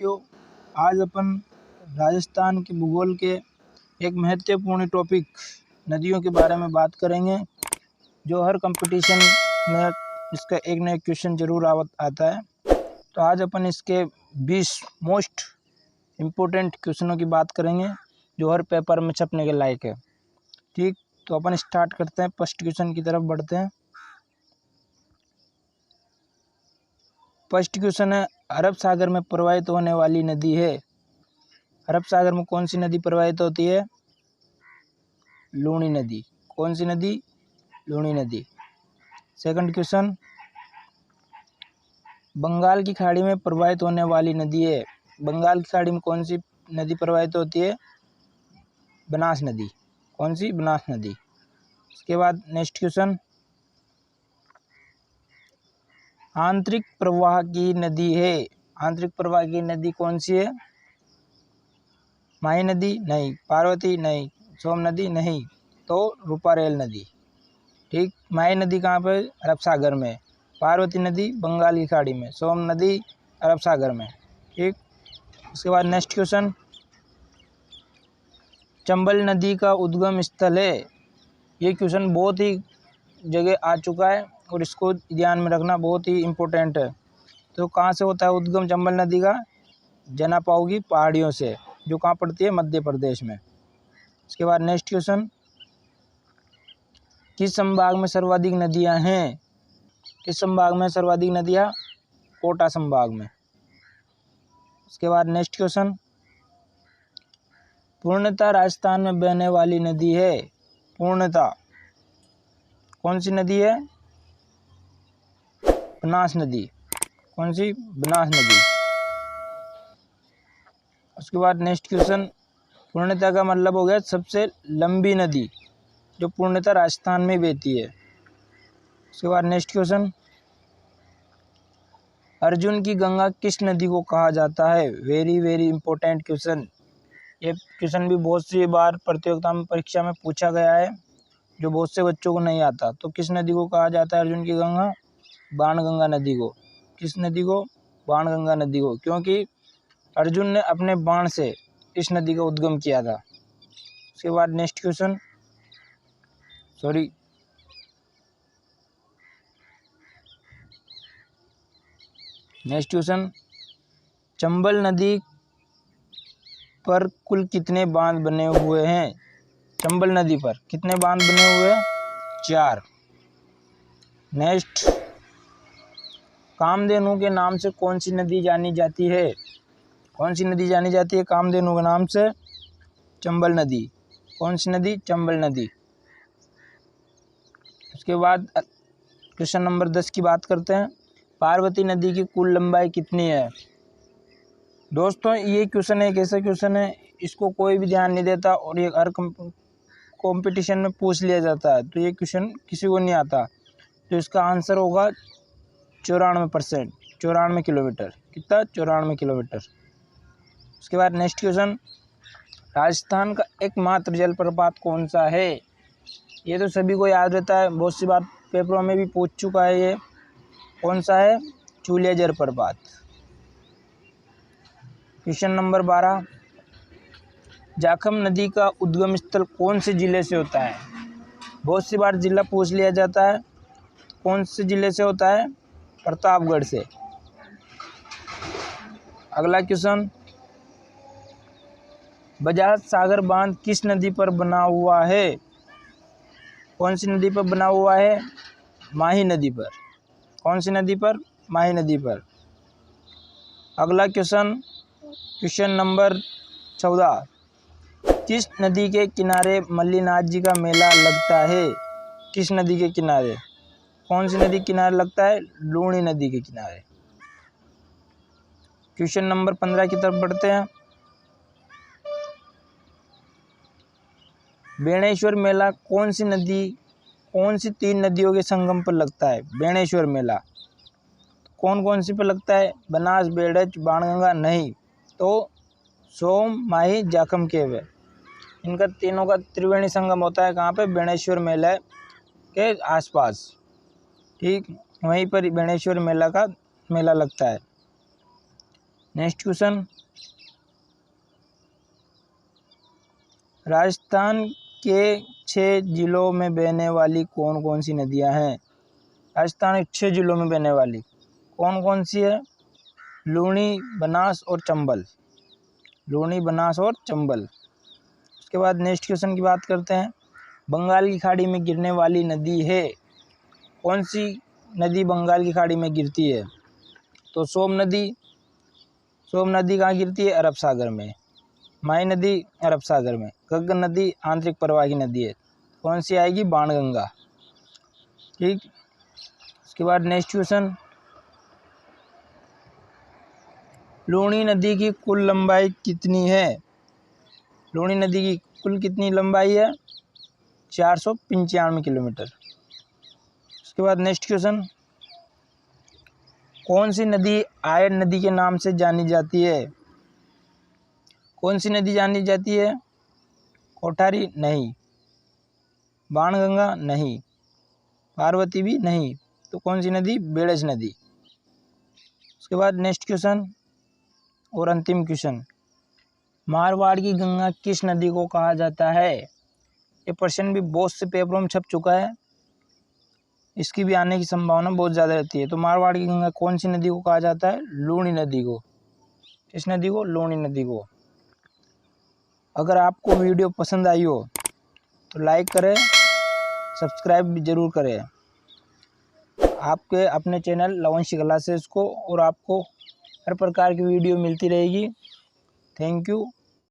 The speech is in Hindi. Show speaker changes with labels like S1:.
S1: साथियों, आज अपन राजस्थान के भूगोल के एक महत्वपूर्ण टॉपिक नदियों के बारे में बात करेंगे, जो हर कंपटीशन में इसका एक न एक क्वेश्चन जरूर आता है। तो आज अपन इसके 20 मोस्ट इम्पोर्टेंट क्वेश्चनों की बात करेंगे, जो हर पेपर में छपने के लायक है। ठीक, तो अपन स्टार्ट करते हैं, फर्स्ट क्वेश्चन की तरफ बढ़ते हैं। फर्स्ट क्वेश्चन है, अरब सागर में प्रवाहित होने वाली नदी है। अरब सागर में कौन सी नदी प्रवाहित होती है? लूनी नदी। कौन सी नदी? लूनी नदी। सेकंड क्वेश्चन, बंगाल की खाड़ी में प्रवाहित होने वाली नदी है। बंगाल की खाड़ी में कौन सी नदी प्रवाहित होती है? बनास नदी। कौन सी? बनास नदी। इसके बाद नेक्स्ट क्वेश्चन, आंतरिक प्रवाह की नदी है। आंतरिक प्रवाह की नदी कौन सी है? माही नदी? नहीं। पार्वती? नहीं। सोम नदी? नहीं। तो रूपारेल नदी। ठीक, माही नदी कहाँ पे? अरब सागर में। पार्वती नदी बंगाल की खाड़ी में। सोम नदी अरब सागर में। ठीक, उसके बाद नेक्स्ट क्वेश्चन, चंबल नदी का उद्गम स्थल है। ये क्वेश्चन बहुत ही जगह आ चुका है और इसको ध्यान में रखना बहुत ही इम्पोर्टेंट है। तो कहाँ से होता है उद्गम चंबल नदी का? जनापाऊ की पहाड़ियों से, जो कहाँ पड़ती है? मध्य प्रदेश में। इसके बाद नेक्स्ट क्वेश्चन, किस संभाग में सर्वाधिक नदियां हैं? किस संभाग में सर्वाधिक नदियां? कोटा संभाग में। इसके बाद नेक्स्ट क्वेश्चन, पूर्णतः राजस्थान में बहने वाली नदी है। पूर्णतः कौन सी नदी है? बनास नदी। कौन सी? बनास नदी। उसके बाद नेक्स्ट क्वेश्चन, पूर्णतः का मतलब हो गया सबसे लंबी नदी, जो पूर्णतः राजस्थान में बहती है। उसके बाद नेक्स्ट क्वेश्चन, अर्जुन की गंगा किस नदी को कहा जाता है? Very very important question. ये क्वेश्चन भी बहुत सी बार प्रतियोगिता में, परीक्षा में पूछा गया है, जो बहुत से बच्चों को नहीं आता। तो किस नदी को कहा जाता है अर्जुन की गंगा? बाणगंगा नदी को। किस नदी को? बाणगंगा नदी को, क्योंकि अर्जुन ने अपने बाण से इस नदी का उद्गम किया था। उसके बाद नेक्स्ट क्वेश्चन, चंबल नदी पर कुल कितने बांध बने हुए हैं? चंबल नदी पर कितने बांध बने हुए हैं? 4। नेक्स्ट, कामधेनु के नाम से कौन सी नदी जानी जाती है? कौन सी नदी जानी जाती है कामधेनु के नाम से? चंबल नदी। कौन सी नदी? चंबल नदी। उसके बाद क्वेश्चन नंबर 10 की बात करते हैं, पार्वती नदी की कुल लंबाई कितनी है? दोस्तों, ये क्वेश्चन एक ऐसा क्वेश्चन है, इसको कोई भी ध्यान नहीं देता और ये हर कंपटीशन में पूछ लिया जाता है। तो ये क्वेश्चन किसी को नहीं आता। तो इसका आंसर होगा 94%, 94 किलोमीटर। कितना? 94 किलोमीटर। उसके बाद नेक्स्ट क्वेश्चन, राजस्थान का एकमात्र जलप्रपात कौन सा है? ये तो सभी को याद रहता है, बहुत सी बार पेपरों में भी पूछ चुका है ये। कौन सा है? चूलिया जलप्रपात। क्वेश्चन नंबर 12, जाखम नदी का उद्गम स्थल कौन से जिले से होता है? बहुत सी बार जिला पूछ लिया जाता है। कौन से जिले से होता है? प्रतापगढ़ से। अगला क्वेश्चन, बजाज सागर बांध किस नदी पर बना हुआ है? कौन सी नदी पर बना हुआ है? माही नदी पर। कौन सी नदी पर? माही नदी पर। अगला क्वेश्चन, क्वेश्चन नंबर 14, किस नदी के किनारे मल्लीनाथ जी का मेला लगता है? किस नदी के किनारे? कौन सी नदी के किनारे लगता है? लूनी नदी के किनारे। क्वेश्चन नंबर 15 की तरफ बढ़ते हैं, बेणेश्वर मेला कौन सी 3 नदियों के संगम पर लगता है? बेणेश्वर मेला कौन कौन सी पर लगता है? बनास, बेड़च, बाणगंगा? नहीं। तो सोम, माही, जाखम केव है। इनका तीनों का त्रिवेणी संगम होता है। कहाँ पे? बेणेश्वर मेला के आसपास। ठीक, वहीं पर बेणेश्वर मेला का मेला लगता है। नेक्स्ट क्वेश्चन, राजस्थान के 6 जिलों में बहने वाली कौन कौन सी नदियां हैं? राजस्थान के 6 जिलों में बहने वाली कौन कौन सी है? लूनी, बनास और चंबल। लूनी, बनास और चंबल। उसके बाद नेक्स्ट क्वेश्चन की बात करते हैं, बंगाल की खाड़ी में गिरने वाली नदी है, कौन सी नदी बंगाल की खाड़ी में गिरती है? तो सोम नदी। सोम नदी कहाँ गिरती है? अरब सागर में। माई नदी अरब सागर में। गगन नदी आंतरिक प्रवाह की नदी है, कौन सी आएगी? बाणगंगा। ठीक। उसके बाद नेक्स्ट क्वेश्चन, लूनी नदी की कुल लंबाई कितनी है? लूनी नदी की कुल कितनी लंबाई है? 495 किलोमीटर। उसके बाद नेक्स्ट क्वेश्चन, कौन सी नदी आयन नदी के नाम से जानी जाती है? कौन सी नदी जानी जाती है? कोठारी नहीं, बाणगंगा नहीं, पार्वती भी नहीं, तो कौन सी नदी? बेड़ज नदी। उसके बाद नेक्स्ट क्वेश्चन और अंतिम क्वेश्चन, मारवाड़ की गंगा किस नदी को कहा जाता है? ये प्रश्न भी बहुत से पेपरों में छप चुका है, इसकी भी आने की संभावना बहुत ज़्यादा रहती है। तो मारवाड़ की गंगा कौन सी नदी को कहा जाता है? लूनी नदी को। किस नदी को? लूनी नदी को। अगर आपको वीडियो पसंद आई हो तो लाइक करें, सब्सक्राइब भी ज़रूर करें आपके अपने चैनल लवंशी क्लासेस को, और आपको हर प्रकार की वीडियो मिलती रहेगी। Thank you.